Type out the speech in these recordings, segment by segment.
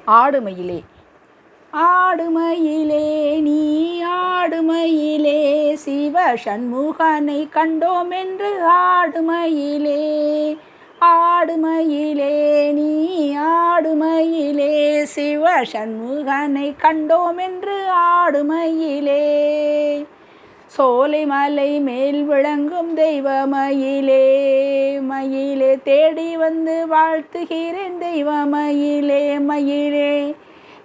ஆடுமயிலே ஆடுமயிலே நீ ஆடுமயிலே சிவ சண்முகனை கண்டோம் என்று ஆடுமயிலே ஆடுமயிலே நீ ஆடுமயிலே சிவ சண்முகனை கண்டோம் என்று ஆடுமயிலே சோலைமலை மேல் விளங்கும் தெய்வ மயிலே மயிலே தேடி வந்து வாழ்த்துகிறேன் தெய்வ மயிலே மயிலே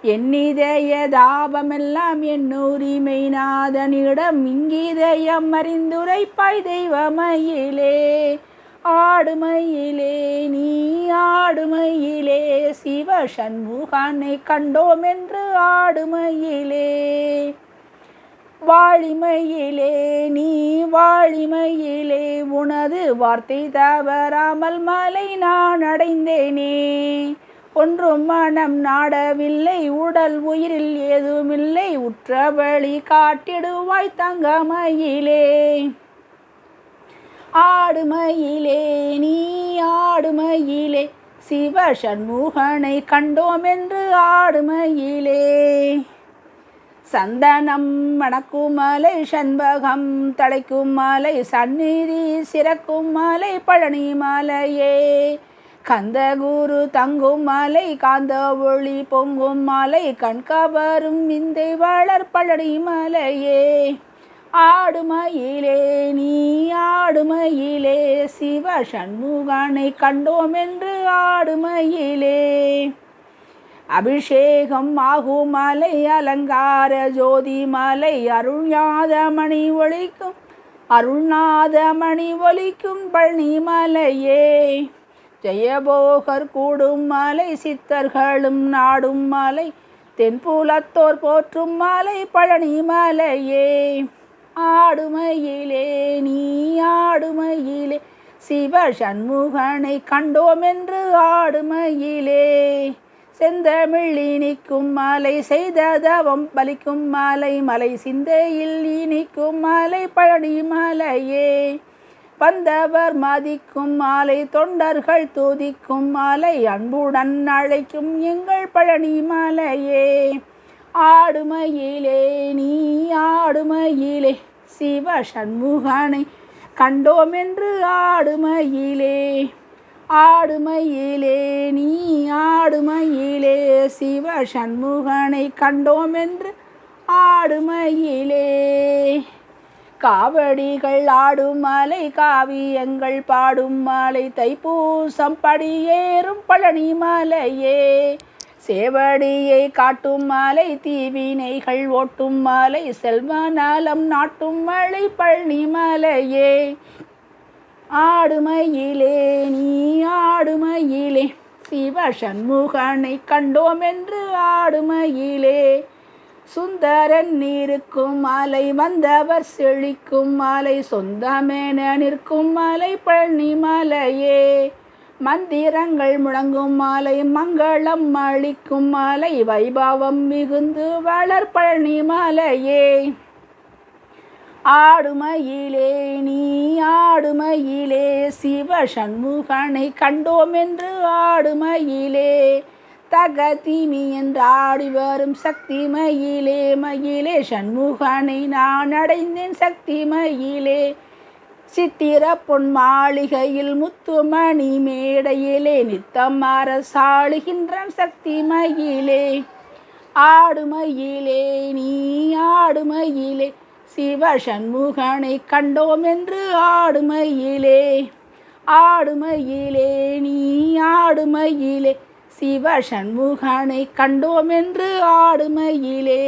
என்னிதய தாபமெல்லாம் என் உரிமை நாதனிடம் இங்கிதயம் அறிந்துரைப்பாய் தெய்வ மயிலே ஆடுமயிலே நீ ஆடுமயிலே சிவ சண்முகனை கண்டோம் என்று ஆடுமயிலே வாழிமயிலே நீ வாழிமயிலே உனது வார்த்தை தவறாமல் மலை நான் அடைந்தேனே ஒன்றும் மனம் நாடவில்லை உடல் உயிரில் ஏதுமில்லை உற்ற வழி காட்டிடுவாய் தங்கமயிலே ஆடுமயிலே நீ ஆடுமயிலே சிவ சண்முகனை கண்டோம் என்று ஆடுமயிலே சந்தனம் மணக்கும் மலை சண்பகம் தழைக்கும் மலை சந்நிதி சிறக்கும் மலை பழனி மலையே கந்தகுரு தங்கும் மலை காந்த ஒளி பொங்கும் மலை கண்கவரும் விந்தை வளர் பழனி மலையே ஆடுமயிலே நீ ஆடுமயிலே சிவ சண்முகனை கண்டோம் என்று ஆடுமயிலே அபிஷேகம் ஆகும் மலை அலங்கார ஜோதி மலை அருள்நாதமணி ஒலிக்கும் அருள்நாதமணி ஒலிக்கும் பழனி மலையே ஜெயபோகர் கூடும் மலை சித்தர்களும் நாடும் மலை தென்புலத்தோர் போற்றும் மலை பழனி மலையே ஆடுமயிலே நீ ஆடுமயிலே சிவ சண்முகனை கண்டோம் என்று ஆடுமயிலே செந்தமிழ் இனிக்கும் மாலை செய்த தவம் பலிக்கும் மாலை மலை சிந்தையில் இனிக்கும் மாலை பழனி மலையே வந்தவர் மதிக்கும் மாலை தொண்டர்கள் துதிக்கும் மாலை அன்புடன் அழைக்கும் எங்கள் பழனி மலையே ஆடுமயிலே நீ ஆடுமயிலே சிவ சண்முகனை கண்டோம் என்று ஆடுமயிலே ஆடுமயிலே நீ ஆடுமயிலே சிவ சண்முகனை கண்டோம் என்று ஆடுமயிலே காவடிகள் ஆடும் மலை காவியங்கள் பாடும் மலை தைப்பூசம் படியேறும் பழனி மலையே சேவடியை காட்டும் மலை தீவினைகள் ஓட்டும் மலை செல்வ நலம் நாட்டும் மலை பழனி மலையே ஆடுமயிலே நீ ஆடுமயிலே சிவ சண்முகனை கண்டோம் என்று ஆடுமயிலே சுந்தரன் இருக்கும் மலை வந்தவர் செழிக்கும் மலை சொந்தமென நிற்கும் மலை பழனி மலையே மந்திரங்கள் முழங்கும் மாலை மங்களம் அளிக்கும் மாலை வைபவம் மிகுந்து வளர் பழனி மலையே ஆடுமயிலே நீ ஆடுமயிலே சிவ சண்முகனை கண்டோம் என்று ஆடுமயிலே தகதிமி என்று ஆடி வரும் சக்தி மயிலே மயிலே சண்முகனை நான் அடைந்தேன் சக்தி மயிலே சித்திர பொன் மாளிகையில் முத்துமணி மேடையிலே நித்தம் அரசாளுகின்றான் சக்தி மயிலே ஆடுமயிலே நீ ஆடுமயிலே சிவ சண்முகனை கண்டோம் என்று ஆடுமயிலே ஆடுமயிலே நீ ஆடுமயிலே சிவ சண்முகனை கண்டோம் என்று ஆடுமயிலே